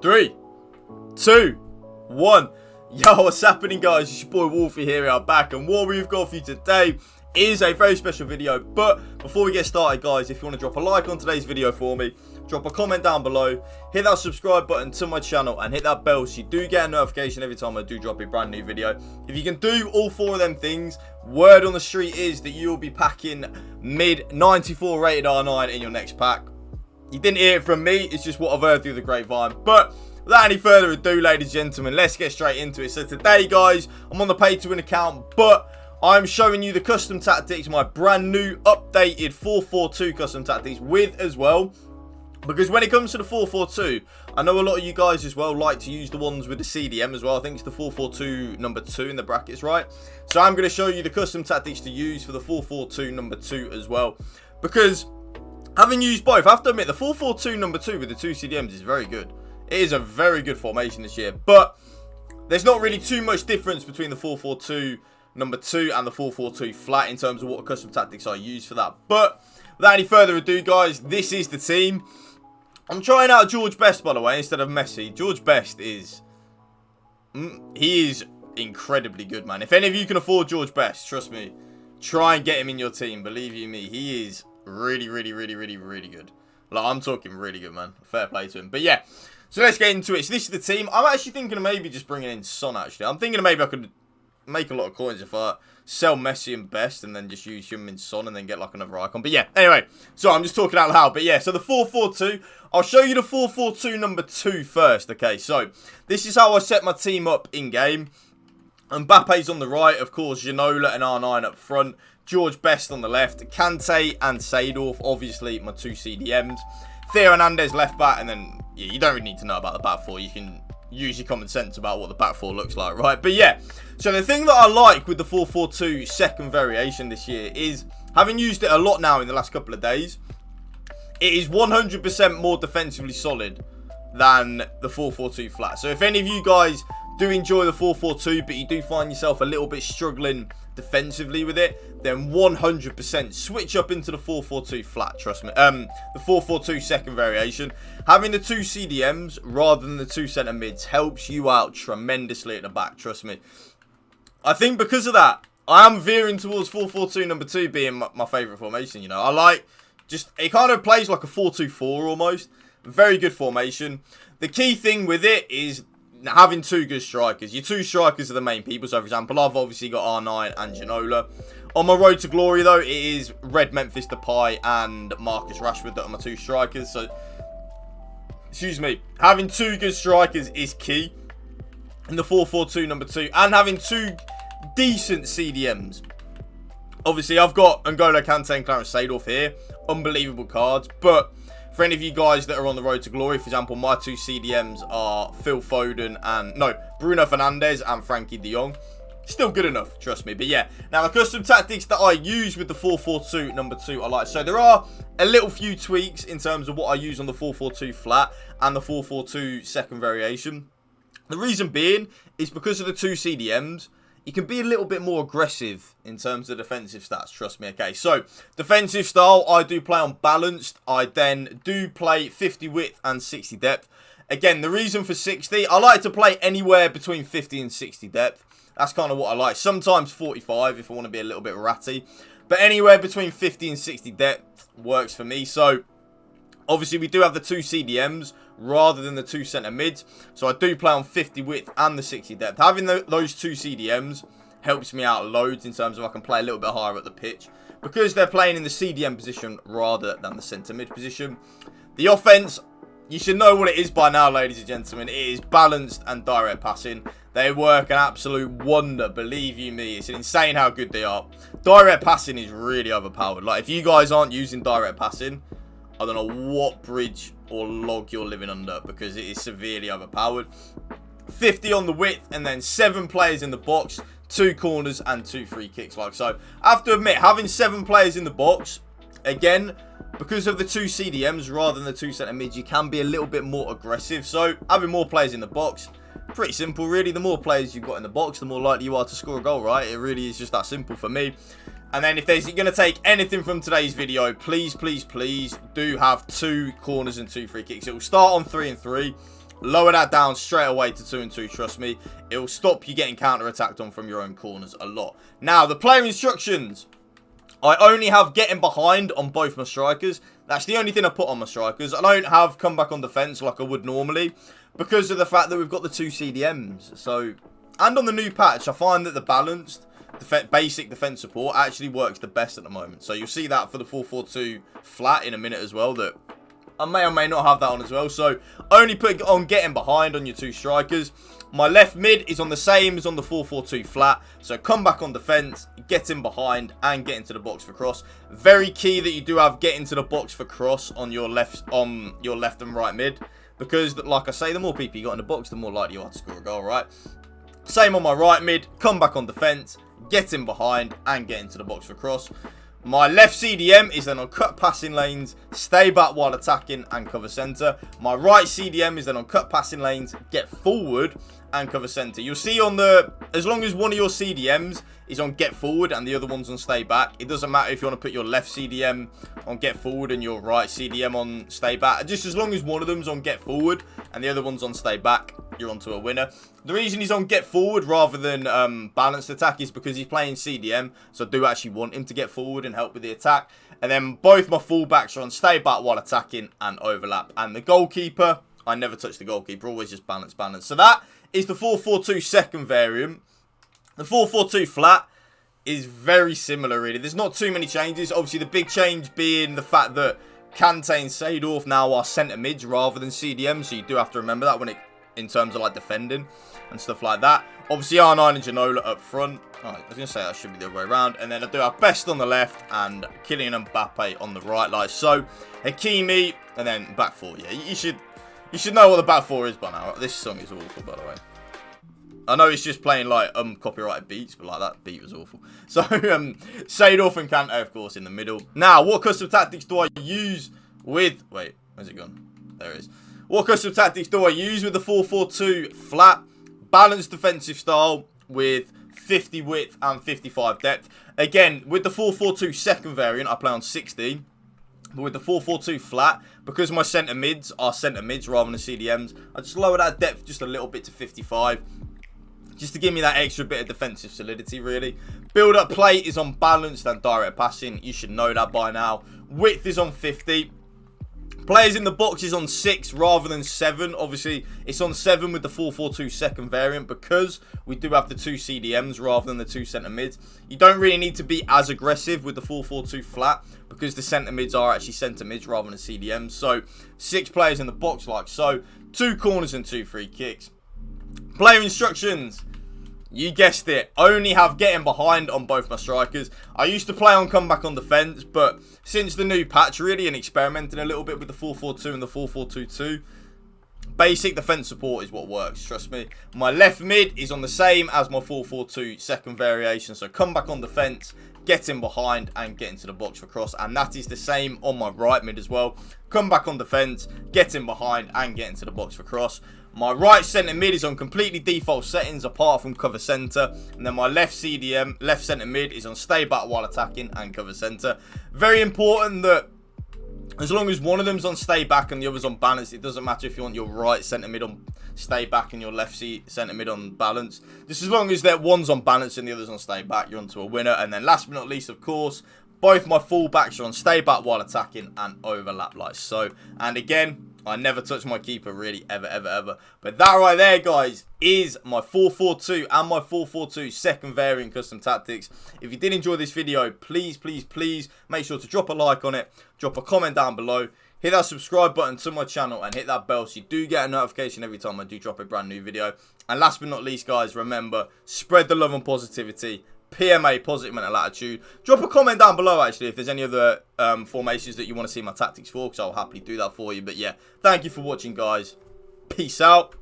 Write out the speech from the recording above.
3, 2, 1. Yo, what's happening, guys? It's your boy Wolfie here. We are back, and what we've got for you today is a very special video. But before we get started, guys, if you want to drop a like on today's video for me, drop a comment down below, hit that subscribe button to my channel, and hit that bell so you do get a notification every time I do drop a brand new video. If you can do all 4 of them things, word on the street is that you'll be packing mid 94 rated R9 in your next pack. You didn't hear it from me, it's just what I've heard through the grapevine. But without any further ado, ladies and gentlemen, let's get straight into it. So today, guys, I'm on the pay to win account, but I'm showing you the custom tactics, my brand new updated 4-4-2 custom tactics with as well. Because when it comes to the 4-4-2, I know a lot of you guys as well like to use the ones with the CDM as well. I think it's the 4-4-2 number 2 in the brackets, right? So I'm going to show you the custom tactics to use for the 4-4-2 number 2 as well. Because having used both, I have to admit, the 4-4-2 number 2 with the 2 CDMs is very good. It is a very good formation this year. But there's not really too much difference between the 4-4-2 number 2 and the 4-4-2 flat in terms of what custom tactics I use for that. But without any further ado, guys, this is the team. I'm trying out George Best, by the way, instead of Messi. George Best is... he is incredibly good, man. If any of you can afford George Best, trust me, try and get him in your team. Believe you me, he is really good. Like, I'm talking really good, man. Fair play to him. But yeah, so let's get into it. So this is the team. I'm actually thinking of maybe just bringing in Son, actually. I'm thinking of maybe I could make a lot of coins if I sell Messi and Best and then just use him in Son and then get like another icon. But yeah, anyway, so I'm just talking out loud. But yeah, so the 4-4-2, I'll show you the 4-4-2 number 2 first. Okay, so this is how I set my team up in game. Mbappe's on the right, of course, Ginola and R9 up front, George Best on the left, Kante and Seedorf, obviously my 2 CDMs, Theo Hernandez left back, and then yeah, you don't really need to know about the back 4. You can use your common sense about what the back 4 looks like, right? But yeah, so the thing that I like with the 4-4-2 second variation this year is, having used it a lot now in the last couple of days, it is 100% more defensively solid than the 4-4-2 flat. So if any of you guys do enjoy the 4-4-2, but you do find yourself a little bit struggling defensively with it, then 100% switch up into the 4-4-2 flat, trust me. The 4-4-2 second variation. Having the 2 CDMs rather than the 2 centre mids helps you out tremendously at the back, trust me. I think because of that, I am veering towards 4-4-2 number 2 being my favourite formation, you know. I like, just, it kind of plays like a 4-2-4 almost. Very good formation. The key thing with it is having 2 good strikers. Your 2 strikers are the main people. So, for example, I've obviously got R9 and Ginola. On my road to glory, though, it is Red Memphis Depay and Marcus Rashford that are my 2 strikers. So, excuse me, having 2 good strikers is key in the 4-4-2 number 2. And having 2 decent CDMs. Obviously, I've got N'Golo Kante and Clarence Seedorf here. Unbelievable cards. But for any of you guys that are on the road to glory, for example, my 2 CDMs are Phil Foden and... no, Bruno Fernandes and Frankie de Jong. Still good enough, trust me. But yeah, now the custom tactics that I use with the 4-4-2 number 2 I like. So there are a little few tweaks in terms of what I use on the 4-4-2 flat and the 4-4-2 second variation. The reason being is because of the 2 CDMs, you can be a little bit more aggressive in terms of defensive stats, trust me. Okay, so defensive style, I do play on balanced. I then do play 50 width and 60 depth. Again, the reason for 60, I like to play anywhere between 50 and 60 depth. That's kind of what I like. Sometimes 45 if I want to be a little bit ratty. But anywhere between 50 and 60 depth works for me. So obviously, we do have the 2 CDMs rather than the 2 centre mids. So I do play on 50 width and the 60 depth. Having those 2 CDMs helps me out loads in terms of I can play a little bit higher at the pitch. Because they're playing in the CDM position rather than the centre mid position. The offence, you should know what it is by now, ladies and gentlemen. It is balanced and direct passing. They work an absolute wonder, believe you me. It's insane how good they are. Direct passing is really overpowered. Like, if you guys aren't using direct passing, I don't know what bridge or log you're living under, because it is severely overpowered. 50 on the width and then 7 players in the box, 2 corners and 2 free kicks. Like so, I have to admit, having 7 players in the box, again, because of the 2 CDMs rather than the 2 centre mids, you can be a little bit more aggressive. So having more players in the box, pretty simple really. The more players you've got in the box, the more likely you are to score a goal, right? It really is just that simple for me. And then if there's going to take anything from today's video, please do have 2 corners and 2 free kicks. It will start on 3 and 3. lower that down straight away to 2 and 2. Trust me, it will stop you getting counter-attacked on from your own corners a lot. Now, the player instructions. I only have getting behind on both my strikers. That's the only thing I put on my strikers. I don't have come back on defense like I would normally because of the fact that we've got the 2 CDMs. So, and on the new patch, I find that the balanced basic defense support actually works the best at the moment. So you'll see that for the 4-4-2 flat in a minute as well, that I may or may not have that on as well. So only put on getting behind on your 2 strikers. My left mid is on the same as on the 4-4-2 flat. So come back on defense, get in behind, and get into the box for cross. Very key that you do have get into the box for cross on your left and right mid. Because, like I say, the more people you got in the box, the more likely you are to score a goal, right? Same on my right mid, come back on defense, get in behind, and get into the box for cross. My left CDM is then on cut passing lanes, stay back while attacking, and cover centre. My right CDM is then on cut passing lanes, get forward, and cover centre. You'll see on the, as long as one of your CDMs is on get forward and the other one's on stay back, it doesn't matter if you want to put your left CDM on get forward and your right CDM on stay back. Just as long as one of them's on get forward and the other one's on stay back, you're onto a winner. The reason he's on get forward rather than balanced attack is because he's playing CDM, so I do actually want him to get forward and help with the attack. And then both my fullbacks are on stay back while attacking and overlap. And the goalkeeper, I never touch the goalkeeper, always just balance. So that is the 4-4-2 second variant. The 4-4-2 flat is very similar, really. There's not too many changes. Obviously, the big change being the fact that Kante and Seedorf now are centre mids rather than CDM, so you do have to remember that when it, in terms of like defending and stuff like that. Obviously, R9 and Ginola up front. I was going to say that should be the other way around. And then I do have Best on the left and Kylian Mbappe on the right. Like so, Hakimi and then back four. Yeah, you should know what the back four is by now. This song is awful, by the way. I know it's just playing like copyrighted beats, but like that beat was awful. So Seedorf and Kante, of course, in the middle. Now, what custom tactics do I use with? Wait, where's it gone? There it is. What custom tactics do I use with the 4-4-2 flat? Balanced defensive style with 50 width and 55 depth. Again, with the 4-4-2 second variant, I play on 60. But with the 4-4-2 flat, because my centre mids are centre mids rather than CDMs, I just lower that depth just a little bit to 55. Just to give me that extra bit of defensive solidity, really. Build-up play is on balanced and direct passing. You should know that by now. Width is on 50. Players in the box is on 6 rather than 7. Obviously, it's on 7 with the 4-4-2 second variant because we do have the 2 CDMs rather than the 2 centre mids. You don't really need to be as aggressive with the 4-4-2 flat because the centre mids are actually centre mids rather than CDMs. So, 6 players in the box like so. 2 corners and 2 free kicks. Player instructions. You guessed it. Only have getting behind on both my strikers. I used to play on comeback on defense, but since the new patch really and experimenting a little bit with the 4-4-2 and the 4-4-2-2, basic defense support is what works, trust me. My left mid is on the same as my 4-4-2 second variation, so come back on defense, get in behind and get into the box for cross, and that is the same on my right mid as well. Come back on defense, get in behind and get into the box for cross. My right centre mid is on completely default settings apart from cover centre. And then my left CDM, left centre mid is on stay back while attacking and cover centre. Very important that as long as one of them's on stay back and the other's on balance, it doesn't matter if you want your right centre mid on stay back and your left centre mid on balance. Just as long as that one's on balance and the other's on stay back, you're onto a winner. And then last but not least, of course, both my fullbacks are on stay back while attacking and overlap like so. And again, I never touch my keeper really ever. But that right there, guys, is my 4-4-2 and my 4-4-2 second variant custom tactics. If you did enjoy this video, please make sure to drop a like on it, drop a comment down below, hit that subscribe button to my channel and hit that bell so you do get a notification every time I do drop a brand new video. And last but not least, guys, remember, spread the love and positivity. PMA, positive mental attitude. Drop a comment down below, actually, if there's any other formations that you want to see my tactics for, because I'll happily do that for you. But yeah, thank you for watching, guys. Peace out.